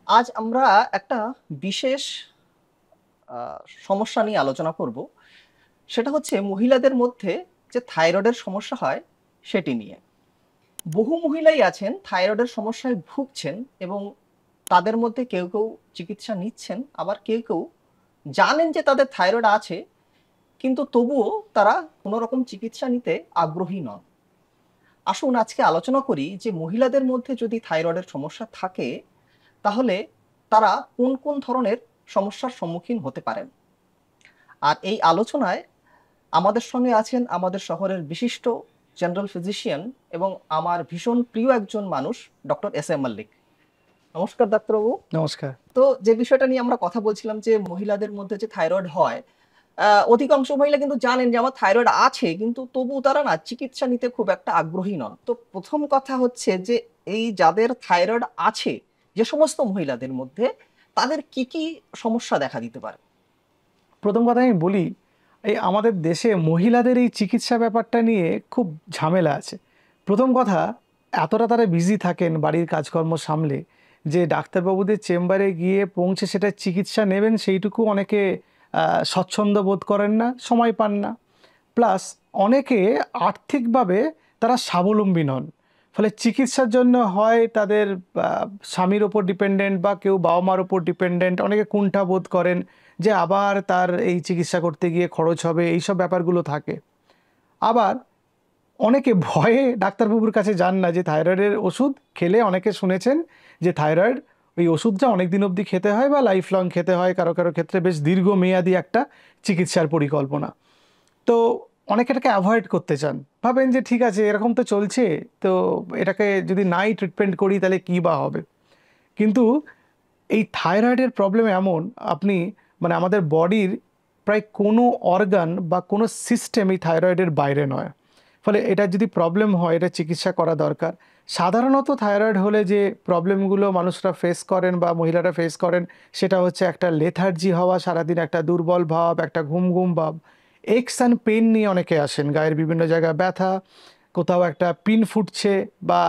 আজ আমরা একটা বিশেষ সমস্যা নিয়ে আলোচনা করব। সেটা হচ্ছে মহিলাদের মধ্যে যে থাইরয়েডের সমস্যা হয় সেটি নিয়ে। বহু মহিলাই আছেন থাইরয়েডের সমস্যায় ভুগছেন এবং তাদের মধ্যে কেউ কেউ চিকিৎসা নিচ্ছেন, আবার কেউ কেউ জানেন যে তাদের থাইরয়েড আছে কিন্তু তবুও তারা কোনো রকম চিকিৎসা নিতে আগ্রহী নন। আসুন আজকে আলোচনা করি যে মহিলাদের মধ্যে যদি থাইরয়েডের সমস্যা থাকে তাহলে তারা কোন কোন ধরনের সমস্যার সম্মুখীন হতে পারেন। আর এই আলোচনায় আমাদের সঙ্গে আছেন আমাদের শহরের বিশিষ্ট জেনারেল ফিজিশিয়ান এবং আমার ভীষণ প্রিয় একজন মানুষ, ডক্টর এস এম মল্লিক। নমস্কার ডাক্তারবাবু। নমস্কার। তো যে বিষয়টা নিয়ে আমরা কথা বলছিলাম যে মহিলাদের মধ্যে যে থাইরয়েড হয়, অধিকাংশ মহিলা কিন্তু জানেন যে আমার থাইরয়েড আছে কিন্তু তবু তারা না চিকিৎসা নিতে খুব একটা আগ্রহী নন। তো প্রথম কথা হচ্ছে যে এই যাদের থাইরয়েড আছে, যে সমস্ত মহিলাদের মধ্যে তাদের কি কি সমস্যা দেখা দিতে পারে? প্রথম কথা আমি বলি, এই আমাদের দেশে মহিলাদের এই চিকিৎসা ব্যাপারটা নিয়ে খুব ঝামেলা আছে। প্রথম কথা, এতটা তারা বিজি থাকেন বাড়ির কাজকর্ম সামলে যে ডাক্তারবাবুদের চেম্বারে গিয়ে পৌঁছে সেটা চিকিৎসা নেবেন সেইটুকু অনেকে স্বচ্ছন্দ বোধ করেন না, সময় পান না। প্লাস অনেকে আর্থিকভাবে তারা স্বাবলম্বী নন, ফলে চিকিৎসার জন্য হয় তাদের স্বামীর ওপর ডিপেন্ডেন্ট বা কেউ বাবা মার ওপর ডিপেন্ডেন্ট। অনেকে কুণ্ঠা বোধ করেন যে আবার তার এই চিকিৎসা করতে গিয়ে খরচ হবে, এইসব ব্যাপারগুলো থাকে। আবার অনেকে ভয়ে ডাক্তারবাবুর কাছে যান না, যে থাইরয়েডের ওষুধ খেলে অনেকে শুনেছেন যে থাইরয়েড ওই ওষুধটা অনেক দিন অবধি খেতে হয় বা লাইফ লং খেতে হয়, কারো কারো ক্ষেত্রে বেশ দীর্ঘমেয়াদী একটা চিকিৎসার পরিকল্পনা। তো অনেকে এটাকে অ্যাভয়েড করতে চান, ভাবেন যে ঠিক আছে এরকম তো চলছে, তো এটাকে যদি নাই ট্রিটমেন্ট করি তাহলে কী বা হবে। কিন্তু এই থাইরয়েডের প্রবলেম এমন, আপনি মানে আমাদের বডির প্রায় কোনো অর্গান বা কোনো সিস্টেম এই থাইরয়েডের বাইরে নয়। ফলে এটা যদি প্রবলেম হয় এটা চিকিৎসা করা দরকার। সাধারণত থাইরয়েড হলে যে প্রবলেমগুলো মানুষরা ফেস করেন বা মহিলারা ফেস করেন সেটা হচ্ছে একটা লেথার্জি হওয়া, সারাদিন একটা দুর্বল ভাব, একটা ঘুম ঘুম ভাব। এক্স অ্যান্ড পেন নিয়ে অনেকে আসেন, গায়ের বিভিন্ন জায়গায় ব্যথা, কোথাও একটা পিন ফুটছে বা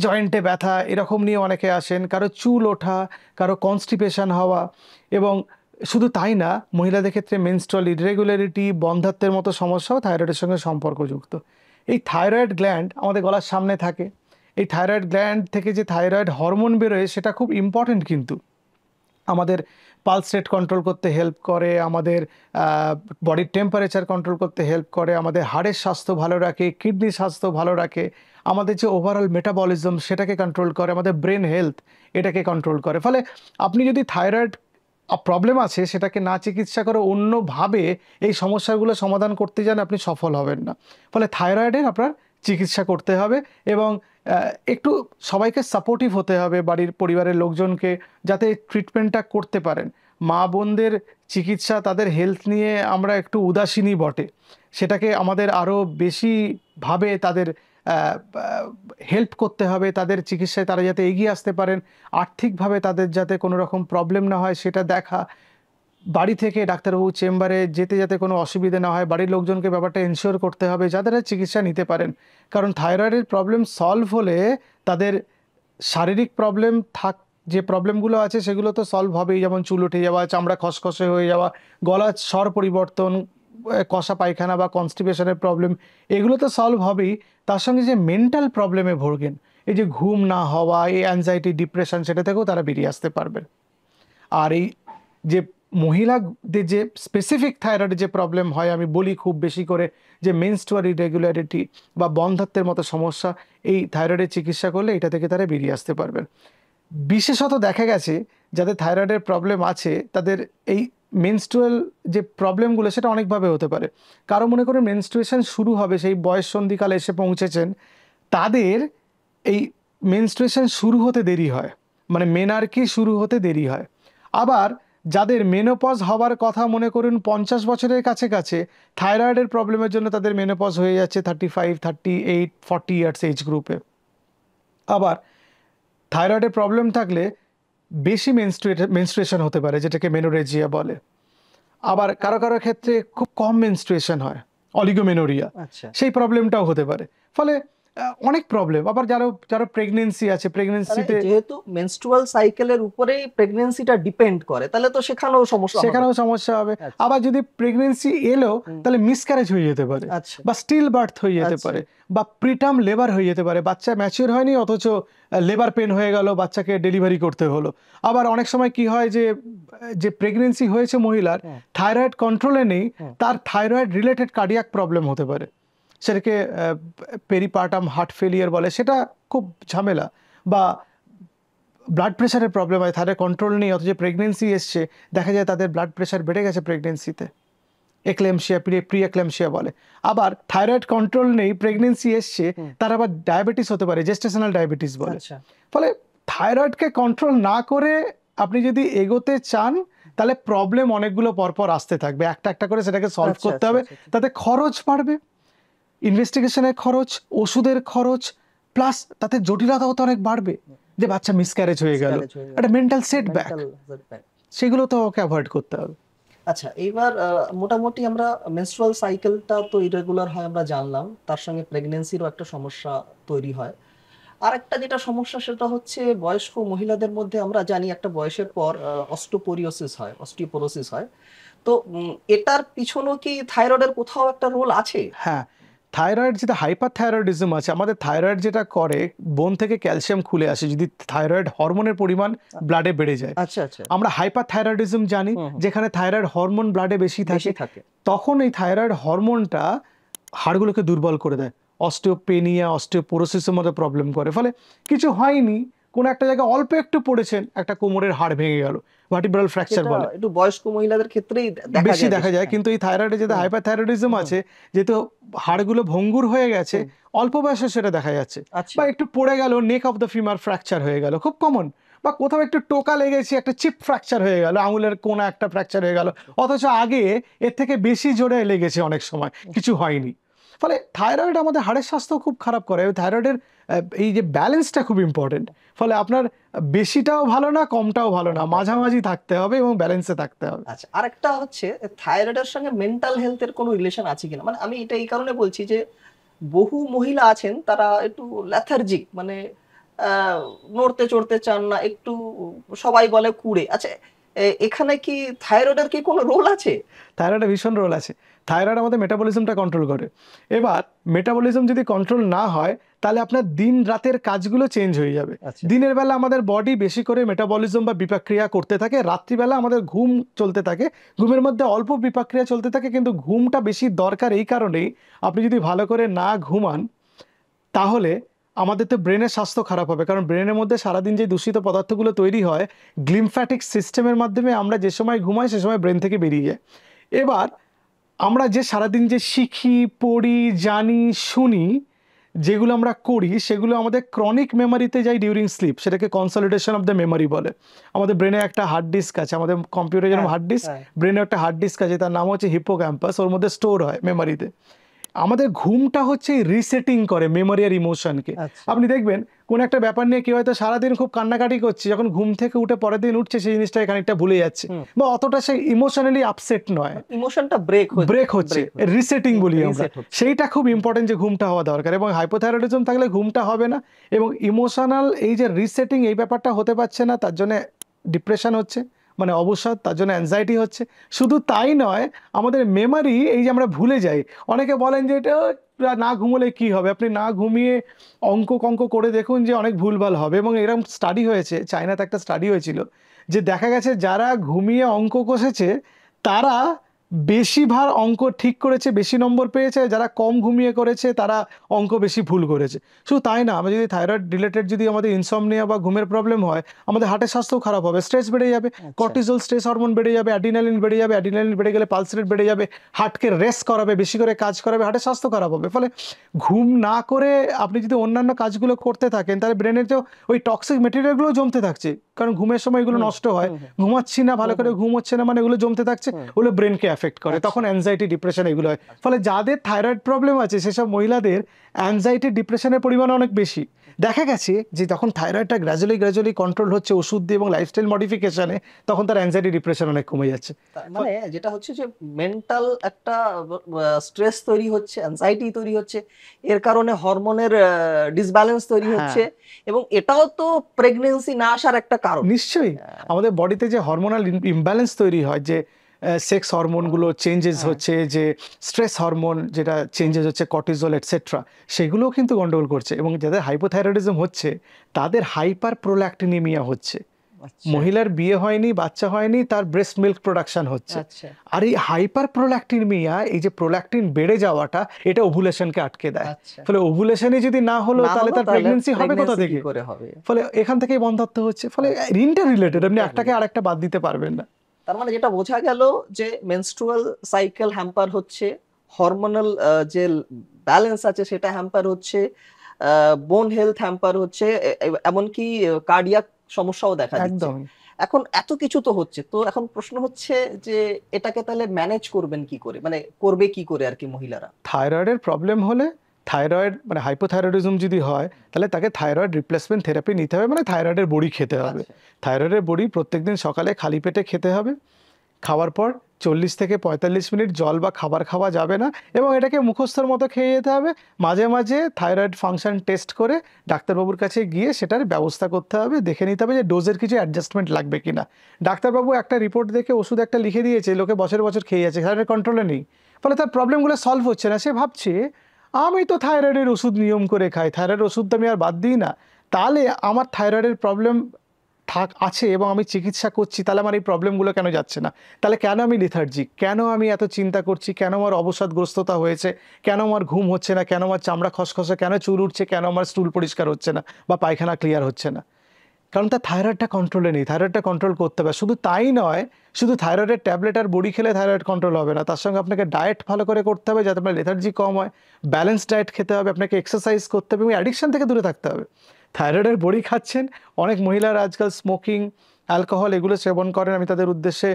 জয়েন্টে ব্যথা, এরকম নিয়ে অনেকে আসেন। কারো চুল ওঠা, কারো কনস্টিপেশন হওয়া। এবং শুধু তাই না, মহিলাদের ক্ষেত্রে মেনস্ট্রুয়াল ইররেগুলারিটি, বন্ধ্যাত্বের মতো সমস্যাও থাইরয়েডের সঙ্গে সম্পর্কযুক্ত। এই থাইরয়েড গ্ল্যান্ড আমাদের গলার সামনে থাকে। এই থাইরয়েড গ্ল্যান্ড থেকে যে থাইরয়েড হরমোন বেরোয় সেটা খুব ইম্পর্টেন্ট, কিন্তু আমাদের পালস রেট কন্ট্রোল করতে হেল্প করে, আমাদের বডির টেম্পারেচার কন্ট্রোল করতে হেল্প করে, আমাদের হাড়ের স্বাস্থ্য ভালো রাখে, কিডনির স্বাস্থ্য ভালো রাখে, আমাদের যে ওভারঅল মেটাবলিজম সেটাকে কন্ট্রোল করে, আমাদের ব্রেন হেলথ এটাকে কন্ট্রোল করে। ফলে আপনি যদি থাইরয়েড প্রবলেম আছে সেটাকে না চিকিৎসা করে অন্যভাবে এই সমস্যাগুলো সমাধান করতে যান, আপনি সফল হবেন না। ফলে থাইরয়েডের আপনার চিকিৎসা করতে হবে এবং একটু সবাইকে সাপোর্টিভ হতে হবে, বাড়ির পরিবারের লোকজনকে, যাতে ট্রিটমেন্টটা করতে পারেন। মা বোনদের চিকিৎসা, তাদের হেলথ নিয়ে আমরা একটু উদাসীনই বটে, সেটাকে আমাদের আরও বেশিভাবে তাদের হেল্প করতে হবে। তাদের চিকিৎসায় তারা যাতে এগিয়ে আসতে পারেন, আর্থিকভাবে তাদের যাতে কোনো রকম প্রবলেম না হয় সেটা দেখা, বাড়ি থেকে ডাক্তারবাবু চেম্বারে যেতে যাতে কোনো অসুবিধা না হয়, বাড়ির লোকজনকে ব্যাপারটা এনশিওর করতে হবে যাদের চিকিৎসা নিতে পারেন। কারণ থাইরয়েডের প্রবলেম সলভ হলে তাদের শারীরিক প্রবলেম যে প্রবলেমগুলো আছে সেগুলো তো সলভ হবেই, যেমন চুল উঠে যাওয়া, চামড়া খসখসে হয়ে যাওয়া, গলার স্বর পরিবর্তন, কষা পায়খানা বা কনস্টিপেশনের প্রবলেম, এগুলো তো সলভ হবেই। তার সঙ্গে যে মেন্টাল প্রবলেমে ভোগেন, এই যে ঘুম না হওয়া, এই অ্যাংজাইটি, ডিপ্রেশন, সেটা থেকেও তারা বেরিয়ে আসতে পারবেন। আর এই যে মহিলাদের যে স্পেসিফিক থাইরয়েডের যে প্রবলেম হয়, আমি বলি খুব বেশি করে যে মেনস্ট্রুয়াল ইরেগুলারিটি বা বন্ধ্যাত্বের মতো সমস্যা, এই থাইরয়েডের চিকিৎসা করলে এটা থেকে তারা বেরিয়ে আসতে পারবেন। বিশেষত দেখা গেছে যাদের থাইরয়েডের প্রবলেম আছে তাদের এই মেনস্ট্রুয়াল যে প্রবলেমগুলো সেটা অনেকভাবে হতে পারে। কারো মনে করে মেনস্ট্রুয়েশন শুরু হবে, সেই বয়ঃসন্ধিকালে এসে পৌঁছেছেন, তাদের এই মেনস্ট্রুয়েশন শুরু হতে দেরি হয়, মানে মেনার্কি শুরু হতে দেরি হয়। আবার যাদের মেনোপজ হওয়ার কথা, মনে করুন 50 বছরের কাছে কাছে, থাইরয়েডের প্রবলেমের জন্য তাদের মেনোপজ হয়ে যাচ্ছে 35, 38, 40 ইয়ার্স এজ গ্রুপে। আবার থাইরয়েডের প্রবলেম থাকলে বেশি মেনস্ট্রুয়েশন হতে পারে, যেটাকে মেনোরেজিয়া বলে। আবার কারো কারো ক্ষেত্রে খুব কম মেনস্ট্রুয়েশন হয়, অলিগোমেনোরিয়া, আচ্ছা। সেই প্রবলেমটাও হতে পারে। ফলে অনেক প্রবলেম। আবার যারা যারা প্রেগনেন্সি আছে, মানে প্রেগনেন্সিতে যেহেতু মেনস্ট্রুয়াল সাইকেলের উপরেই প্রেগন্যান্সিটা ডিপেন্ড করে, তাহলে তো সেখানেও সমস্যা হবে। সেখানেও সমস্যা হবে। আচ্ছা। আবার যদি প্রেগনেন্সি এলো হুম। তাহলে মিসক্যারেজ হয়ে যেতে পারে, আচ্ছা। বা স্টিল বার্থ হয়ে যেতে আচ্ছা। পারে, বা প্রিটার্ম লেবার হয়ে যেতে পারে, বাচ্চা ম্যাচিওর হয়নি অথচ লেবার পেন হয়ে গেল, বাচ্চাকে ডেলিভারি করতে হলো। আবার অনেক সময় কি হয় যে যে প্রেগনেন্সি হয়েছে মহিলার, হুম। থাইরয়েড কন্ট্রোলে নেই, হুম। তার থাইরয়েড রিলেটেড কার্ডিয়াক প্রবলেম হতে পারে, সেটাকে পেরিপার্টাম হার্ট ফেলিয়ার বলে, সেটা খুব ঝামেলা। বা ব্লাড প্রেশারের প্রবলেম হয়, থাইরয়েড কন্ট্রোল নেই অথচ প্রেগনেন্সি এসছে, দেখা যায় তাদের ব্লাড প্রেশার বেড়ে গেছে প্রেগনেন্সিতে, এক্লেমশিয়া, প্রি এক্লেমশিয়া বলে। আবার থাইরয়েড কন্ট্রোল নেই, প্রেগনেন্সি এসছে, তার আবার ডায়াবেটিস হতে পারে, জেস্টেশনাল ডায়াবেটিস বলে। আচ্ছা। ফলে থাইরয়েডকে কন্ট্রোল না করে আপনি যদি এগোতে চান তাহলে প্রবলেম অনেকগুলো পরপর আসতে থাকবে, একটা একটা করে সেটাকে সলভ আচ্ছা, করতে আচ্ছা, হবে। আচ্ছা, আচ্ছা। তাতে খরচ বাড়বে, ইনভেস্টিগেশনের খরচ, ওষুধের খরচ, প্লাস তাতে জটিলতাও তো অনেক বাড়বে, যে বাচ্চা মিসক্যারেজ হয়ে গেল, Miscarriage হয়ে গেল। একটা মেন্টাল সেটব্যাক, Mental setback। সেগুলো তো ওকে অ্যাভয়েড করতে হবে। আচ্ছা, এইবার মোটামুটি আমরা মেনস্ট্রুয়াল সাইকেলটা তো ইরেগুলার হয় আমরা জানলাম, তার সঙ্গে প্রেগন্যান্সিরও একটা সমস্যা তৈরি হয়। আরেকটা যেটা সমস্যা সেটা হচ্ছে বয়স্ক মহিলাদের মধ্যে আমরা জানি একটা বয়সের পর অস্টিওপোরোসিস হয়, অস্টিওপোরোসিস হয়। তো এটার পিছনেও কি থাইরয়েডের কোথাও একটা রোল আছে? হ্যাঁ, থাইরয়েড যেটা হাইপার থাইরয়েডিজম আছে, আমাদের থাইরয়েড যেটা করে বোন থেকে ক্যালসিয়াম খুলে আসে যদি থাইরয়েড হরমোনের পরিমাণ ব্লাডে বেড়ে যায়। আচ্ছা, আচ্ছা। আমরা হাইপার থাইরয়েডিজম জানি, হুম, হুম। যেখানে থাইরয়েড হরমোন ব্লাডে বেশি থাকে, বেশি থাকে। তখন এই থাইরয়েড হরমোনটা হাড়গুলোকে দুর্বল করে দেয়, অস্টিওপেনিয়া, অস্টিওপোরোসিসের মধ্যে প্রবলেম করে। ফলে কিছু হয়নি, কোনো একটা জায়গায় অল্প একটু পড়েছেন, একটা কোমরের হাড় ভেঙে গেল, ভার্টিব্রাল ফ্র্যাকচার এটা বলে, একটু বয়স্ক মহিলাদের ক্ষেত্রেই বেশি দেখা যায়। হ্যাঁ। কিন্তু এই থাইরয়েডে যেটা হুম। হাইপার থাইরয়েডিজম হুম। আছে, যেহেতু হাড়গুলো ভঙ্গুর হয়ে গেছে, হুম। অল্প বয়সে সেটা দেখা যাচ্ছে। আচ্ছা। বা একটু পড়ে গেল, নেক অফ দ্য ফিমার ফ্র্যাকচার হয়ে গেল, খুব কমন। বা কোথাও একটু টোকা লেগেছে, একটা চিপ ফ্র্যাকচার হয়ে গেল, আঙুলের কোনা একটা ফ্র্যাকচার হয়ে গেল, অথচ আগে এর থেকে বেশি জোরে লেগেছে, অনেক সময় কিছু হয়নি। ফলে থাইরয়েড আমাদের হাড়ের স্বাস্থ্য খুব খারাপ করে। থাইরয়েডের এই যে ব্যালেন্সটা খুব ইম্পর্টেন্ট। ফলে আপনার বেশিটাও ভালো না, কমটাও ভালো না, মাঝামাঝি থাকতে হবে এবং ব্যালেন্সে থাকতে হবে। আচ্ছা, আরেকটা হচ্ছে থাইরয়েডের সঙ্গে মেন্টাল হেলথের কোনো রিলেশন আছে কিনা, মানে আমি এটা এই কারণে বলছি যে বহু মহিলা আছেন তারা একটু ল্যাথার্জিক, মানে আহ, নড়তে চড়তে চান না, একটু সবাই বলে কুড়ে। আচ্ছা, এখানে কি থাইরয়েডের কি কোনো রোল আছে? থাইরয়েডের ভীষণ রোল আছে। থাইরয়েড আমাদের মেটাবলিজমটা কন্ট্রোল করে। এবার মেটাবলিজম যদি কন্ট্রোল না হয় তাহলে আপনার দিন রাতের কাজগুলো চেঞ্জ হয়ে যাবে। আচ্ছা। দিনের বেলা আমাদের বডি বেশি করে মেটাবলিজম বা বিপাকক্রিয়া করতে থাকে, রাত্রিবেলা আমাদের ঘুম চলতে থাকে, ঘুমের মধ্যে অল্প বিপাকক্রিয়া চলতে থাকে। কিন্তু ঘুমটা বেশি দরকার এই কারণেই, আপনি যদি ভালো করে না ঘুমান তাহলে আমাদের তো ব্রেনের স্বাস্থ্য খারাপ হবে। কারণ ব্রেনের মধ্যে সারাদিন যে দূষিত পদার্থগুলো তৈরি হয় গ্লিমফ্যাটিক সিস্টেমের মাধ্যমে, আমরা যে সময় ঘুমাই সে সময় ব্রেন থেকে বেরিয়ে যায়। এবার আমরা যে সারাদিন যে শিখি, পড়ি, জানি, শুনি, যেগুলো আমরা করি সেগুলো আমাদের ক্রনিক মেমোরিতে যায় ডিউরিং স্লিপ, সেটাকে কনসলিডেশন অফ দ্য মেমোরি বলে। আমাদের ব্রেনে একটা হার্ড ডিস্ক আছে, আমাদের কম্পিউটার যেরকম হার্ড ডিস্ক, ব্রেনে একটা হার্ড ডিস্ক আছে, তার নাম হচ্ছে হিপোক্যাম্পাস, ওর মধ্যে স্টোর হয় মেমোরিতে। আমাদের ঘুমটা হচ্ছে রিসেটিং করে মেমোরি আর ইমোশনকে। আচ্ছা। আপনি দেখবেন কোন একটা ব্যাপার নিয়ে কেউ হয়তো সারাদিন খুব কান্নাকাটি করছে, যখন ঘুম থেকে উঠে পরের দিন উঠছে সেই জিনিসটা খানিকটা ভুলে যাচ্ছে, বা অতটা সে ইমোশনালি আপসেট নয়, ইমোশনটা ব্রেক হচ্ছে, রিসেটিং বলি আমরা। Reset হচ্ছে। সেইটা খুব ইম্পর্টেন্ট যে ঘুমটা হওয়া দরকার। এবং হাইপোথাইরয়েডিজম থাকলে ঘুমটা হবে না, এবং ইমোশনাল এই যে রিসেটিং এই ব্যাপারটা হতে পারছে না, তার জন্য ডিপ্রেশন হচ্ছে, মানে অবসাদ, তার জন্য অ্যাংজাইটি হচ্ছে। শুধু তাই নয়, আমাদের মেমোরি এই যে আমরা ভুলে যাই, অনেকে বলেন যে এটা না ঘুমোলে কি হবে, আপনি না ঘুমিয়ে অঙ্ক করে দেখুন যে অনেক ভুলভাল হবে। এবং এরকম স্টাডি হয়েছে, চায়নাতে একটা স্টাডি হয়েছিল, যে দেখা গেছে যারা ঘুমিয়ে অঙ্ক কষেছে তারা বেশি ভার অঙ্ক ঠিক করেছে, বেশি নম্বর পেয়েছে, যারা কম ঘুমিয়ে করেছে তারা অঙ্ক বেশি ভুল করেছে। শুধু তাই না, আমরা যদি থাইরয়েড রিলেটেড যদি আমাদের ইনসমনিয়া বা ঘুমের প্রবলেম হয়, আমাদের হার্টের স্বাস্থ্য খারাপ হবে, স্ট্রেস বেড়ে যাবে, কর্টিসল স্ট্রেস হরমোন বেড়ে যাবে, অ্যাড্রিনালিন বেড়ে যাবে, অ্যাড্রিনালিন বেড়ে গেলে পালস রেট বেড়ে যাবে, হার্টকে রেস্ট করাবে, বেশি করে কাজ করাবে, হার্টের স্বাস্থ্য খারাপ হবে। ফলে ঘুম না করে আপনি যদি অন্যান্য কাজগুলো করতে থাকেন তাহলে ব্রেনের যে ওই টক্সিক মেটেরিয়ালগুলো জমতে থাকছে, কারণ ঘুমের সময় এগুলো নষ্ট হয়, ঘুমাচ্ছি না ভালো করে, ঘুম হচ্ছে না, মানে এগুলো জমতে থাকছে, ওগুলো ব্রেনকে এফেক্ট করে, তখন অ্যাংজাইটি, ডিপ্রেশন এগুলো হয়। ফলে যাদের থাইরয়েড প্রবলেম আছে সেসব মহিলাদের অ্যাংজাইটি, ডিপ্রেশনের পরিমাণ অনেক বেশি। দেখা গেছে যে যখন থাইরয়েডটা গ্র্যাজুয়ালি কন্ট্রোল হচ্ছে ওষুধ দিয়ে এবং লাইফস্টাইল মডিফিকেশনে, তখন তার অ্যাংজাইটি ডিপ্রেশন অনেক কমে যাচ্ছে। মানে যেটা হচ্ছে যে মেন্টাল একটা স্ট্রেস তৈরি হচ্ছে, অ্যাংজাইটি তৈরি হচ্ছে, এর কারণে হরমোনের ডিসব্যালেন্স তৈরি হ্যাঁ, হচ্ছে, এবং এটাও তো প্রেগন্যান্সি না আসার একটা কারণ। নিশ্চয়ই আমাদের বডিতে যে হরমোনাল ইমব্যালেন্স তৈরি হয়, যে সেক্স হরমোনগুলো চেঞ্জেস হচ্ছে, যে স্ট্রেস হরমোন যেটা চেঞ্জেস হচ্ছে, কর্টিজল এটসেট্রা, সেগুলোও কিন্তু গন্ডগোল করছে। এবং যাদের হাইপোথাইরয়েডিজম হচ্ছে তাদের হাইপার প্রোল্যাক্টিনিমিয়া হচ্ছে। মহিলার বিয়ে হয়নি, বাচ্চা হয়নি, তার ব্রেস্ট মিল্ক প্রোডাকশন হচ্ছে। আর এই হাইপার প্রোল্যাক্টিনিমিয়া, এই যে প্রোল্যাক্টিন বেড়ে যাওয়াটা, এটা ওভুলেশনকে আটকে দেয়। ফলে ওভুলেশনই যদি না হলো, তাহলে তার প্রেগন্যান্সি হবে কোথা থেকে? ফলে এখান থেকেই বন্ধ্যত্ব হচ্ছে। ফলে ইন্টার রিলেটেড, আপনি একটাকে আরেকটা বাদ দিতে পারবেন না। তার মানে যেটা বোঝা গেল যে মেনস্ট্রুয়াল সাইকেল হ্যাম্পার হচ্ছে, হরমোনাল যে ব্যালেন্স আছে সেটা হ্যাম্পার হচ্ছে, বোন হেলথ হ্যাম্পার হচ্ছে, এমনকি কার্ডিয়াক সমস্যাও দেখা দিচ্ছে। একদমই। এখন এত কিছু তো হচ্ছে, তো এখন প্রশ্ন হচ্ছে যে এটাকে তাহলে ম্যানেজ করবেন কি করে, মানে করবে কি করে আর কি মহিলারা? থাইরয়েডের প্রবলেম হলে, থাইরয়েড মানে হাইপোথাইরয়েডিজম যদি হয়, তাহলে তাকে থাইরয়েড রিপ্লেসমেন্ট থেরাপি নিতে হবে, মানে থাইরয়েডের বড়ি খেতে হবে। থাইরয়েডের বড়ি প্রত্যেকদিন সকালে খালি পেটে খেতে হবে। খাওয়ার পর 40 থেকে 45 মিনিট জল বা খাবার খাওয়া যাবে না, এবং এটাকে মুখস্থর মতো খেয়ে যেতে হবে। মাঝে মাঝে থাইরয়েড ফাংশন টেস্ট করে ডাক্তারবাবুর কাছে গিয়ে সেটার ব্যবস্থা করতে হবে, দেখে নিতে হবে যে ডোজের কিছু অ্যাডজাস্টমেন্ট লাগবে কিনা। ডাক্তারবাবু একটা রিপোর্ট দেখে ওষুধ একটা লিখে দিয়েছে, লোকে বছর বছর খেয়ে যাচ্ছে, থাইরয়েড কন্ট্রোলে নেই, ফলে তার প্রবলেমগুলো সলভ হচ্ছে না। সে ভাবছে আমি তো থাইরয়েডের ওষুধ নিয়ম করে খাই, থাইরয়েড ওষুধ তো আমি আর বাদ দিই না, তাহলে আমার থাইরয়েডের প্রবলেম আছে এবং আমি চিকিৎসা করছি, তাহলে আমার এই প্রবলেমগুলো কেন যাচ্ছে না? তাহলে কেন আমি লিথার্জিক, কেন আমি এত চিন্তা করছি, কেন আমার অবসাদগ্রস্ততা হয়েছে, কেন আমার ঘুম হচ্ছে না, কেন আমার চামড়া খসখসে, কেন চুল উঠছে, কেন আমার স্টুল পরিষ্কার হচ্ছে না বা পায়খানা ক্লিয়ার হচ্ছে না? কারণ তার থাইরয়েডটা কন্ট্রোলে নেই। থাইরয়েডটা কন্ট্রোল করতে হবে। শুধু তাই নয়, শুধু থাইরয়েডের ট্যাবলেট আর বড়ি খেলে থাইরয়েড কন্ট্রোল হবে না, তার সঙ্গে আপনাকে ডায়েট ভালো করে করতে হবে যাতে আপনার লেথার্জি কম হয়, ব্যালেন্স ডায়েট খেতে হবে, আপনাকে এক্সারসাইজ করতে হবে এবং অ্যাডিকশন থেকে দূরে থাকতে হবে। থাইরয়েডের বড়ি খাচ্ছেন, অনেক মহিলারা আজকাল স্মোকিং, অ্যালকোহল এগুলো সেবন করেন। আমি তাদের উদ্দেশ্যে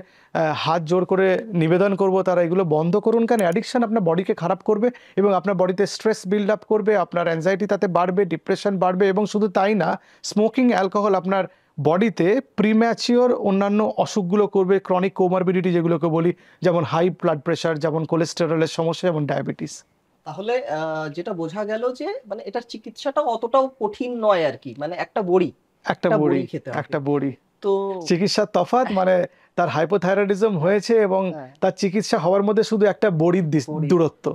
হাত জোর করে নিবেদন করব, তারা এগুলো বন্ধ করুন, কারণ অ্যাডিকশন আপনার বডিকে খারাপ করবে এবং আপনার বডিতে স্ট্রেস বিল্ড আপ করবে, আপনার অ্যাংজাইটি তাতে বাড়বে, ডিপ্রেশন বাড়বে। এবং শুধু তাই না, স্মোকিং, অ্যালকোহল আপনার বডিতে প্রিম্যাচিওর অন্যান্য অসুখগুলো করবে, ক্রনিক কোমরবিডিটি যেগুলোকে বলি, যেমন হাই ব্লাড প্রেশার, যেমন কোলেস্টেরলের সমস্যা, যেমন ডায়াবেটিস। তাহলে যেটা বোঝা গেল যে মানে এটার চিকিৎসাটাও অতটাও কঠিন নয় আর কি, মানে একটা বড়ি খেতে হবে, একটা বড়ি। তো চিকিৎসার তফাৎ মানে তার হাইপোথাইরয়েডিজম হয়েছে এবং তার চিকিৎসা হওয়ার মধ্যে শুধু একটা বড়ির দূরত্ব।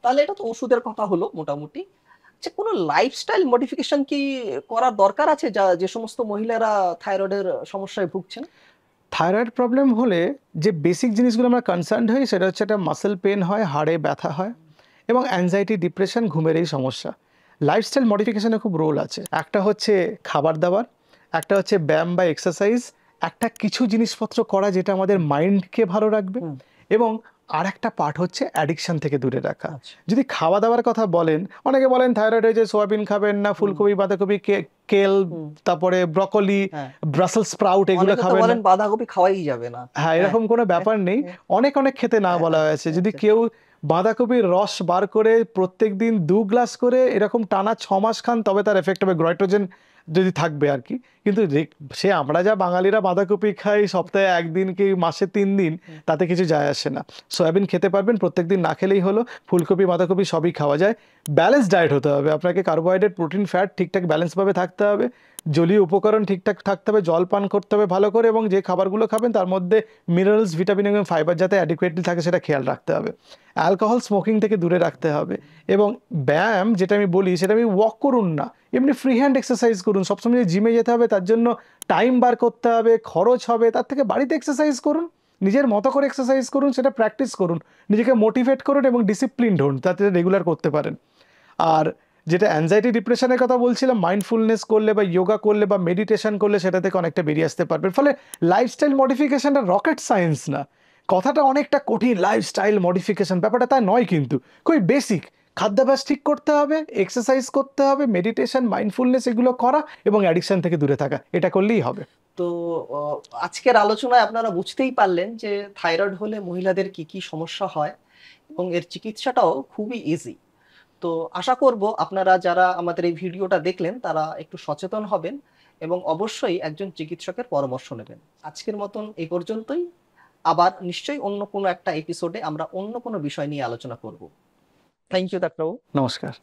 তাহলে এটা তো ওষুধের কথা হলো মোটামুটি। আচ্ছা, কোনো লাইফস্টাইল মডিফিকেশন কি করার দরকার আছে যে সমস্ত মহিলারা থাইরয়েডের সমস্যায় ভুগছেন? থাইরয়েড প্রবলেম হলে যে বেসিক জিনিসগুলো আমরা কনসার্ন হই, সেটা হচ্ছে একটা মাসেল পেন হয়, হাড়ে ব্যথা হয়, এবং অ্যাংজাইটি, ডিপ্রেশন, ঘুমের এই সমস্যা। লাইফস্টাইল মডিফিকেশনে খুব রোল আছে। একটা হচ্ছে খাবার দাবার, একটা হচ্ছে ব্যায়াম বা এক্সারসাইজ, একটা কিছু জিনিসপত্র করা যেটা আমাদের মাইন্ডকে ভালো রাখবে, এবং আর একটা পার্ট হচ্ছে অ্যাডিকশন থেকে দূরে রাখা। যদি খাওয়া দাওয়ার কথা বলেন, অনেকে বলেন থাইরয়েড হয়েছে সোয়াবিন খাবেন না, ফুলকপি, বাঁধাকপি, কেল, তারপরে ব্রকলি, ব্রাসেলস স্প্রাউট, এগুলো খাবেন না, বাঁধাকপি খাওয়াই যাবে না। হ্যাঁ, এরকম কোনো ব্যাপার নেই। অনেক খেতে না বলা হয়েছে। যদি কেউ বাঁধাকপির রস বার করে প্রত্যেক দিন 2 গ্লাস করে এরকম টানা 6 মাস খান, তবে তার এফেক্ট হবে, গ্লাইকোজেন যদি থাকবে আর কি। কিন্তু সে আমরা যা বাঙালিরা বাঁধাকপি খাই সপ্তাহে 1 দিন কি মাসে 3 দিন, তাতে কিছু যায় আসে না। সয়াবিন খেতে পারবেন, প্রত্যেকদিন না খেলেই হলো। ফুলকপি, বাঁধাকপি সবই খাওয়া যায়। ব্যালেন্স ডায়েট হতে হবে, আপনাকে কার্বোহাইড্রেট, প্রোটিন, ফ্যাট ঠিকঠাক ব্যালেন্সভাবে থাকতে হবে, জলীয় উপকরণ ঠিকঠাক থাকতে হবে, জল পান করতে হবে ভালো করে, এবং যে খাবারগুলো খাবেন তার মধ্যে মিনারেলস, ভিটামিন এবং ফাইবার যাতে অ্যাডিকুয়েটলি থাকে সেটা খেয়াল রাখতে হবে। অ্যালকোহল, স্মোকিং থেকে দূরে রাখতে হবে। এবং ব্যায়াম যেটা আমি বলি, সেটা আমি ওয়াক করুন না, এমনি ফ্রি হ্যান্ড এক্সারসাইজ করুন। সবসময় জিমে যেতে হবে, তার জন্য টাইম বার করতে হবে, খরচ হবে, তার থেকে বাড়িতে এক্সারসাইজ করুন, নিজের মতো করে এক্সারসাইজ করুন, সেটা প্র্যাকটিস করুন, নিজেকে মোটিভেট করুন এবং ডিসিপ্লিনড হন, তাতে রেগুলার করতে পারেন। আর যেটা অ্যাংজাইটি, ডিপ্রেশনের কথা বলছিলাম, মাইন্ডফুলনেস করলে বা যোগা করলে বা মেডিটেশন করলে সেটা থেকে অনেকটা বেরিয়ে আসতে পারবেন। ফলে লাইফস্টাইল মডিফিকেশনটা রকেট সায়েন্স না, কথাটা অনেকটা কঠিন। লাইফস্টাইল মডিফিকেশন ব্যাপারটা তা নয়, কিন্তু খুবই বেসিক। খাদ্যাভ্যাস ঠিক করতে হবে, এক্সারসাইজ করতে হবে, মেডিটেশন, মাইন্ডফুলনেস এগুলো করা, এবং অ্যাডিকশন থেকে দূরে থাকা, এটা করলেই হবে। তো আজকের আলোচনায় আপনারা বুঝতেই পারলেন যে থাইরয়েড হলে মহিলাদের কি কি সমস্যা হয় এবং এর চিকিৎসাটাও খুবই ইজি। তো আশা করব আপনারা যারা আমাদের এই ভিডিওটা দেখলেন তারা একটু সচেতন হবেন এবং অবশ্যই একজন চিকিৎসকের পরামর্শ নেবেন। আজকের মতন এই পর্যন্তই। আবার নিশ্চয়ই অন্য কোনো একটা এপিসোডে আমরা অন্য কোনো বিষয় নিয়ে আলোচনা করব। থ্যাংক ইউ ডাক্তারবাবু। নমস্কার।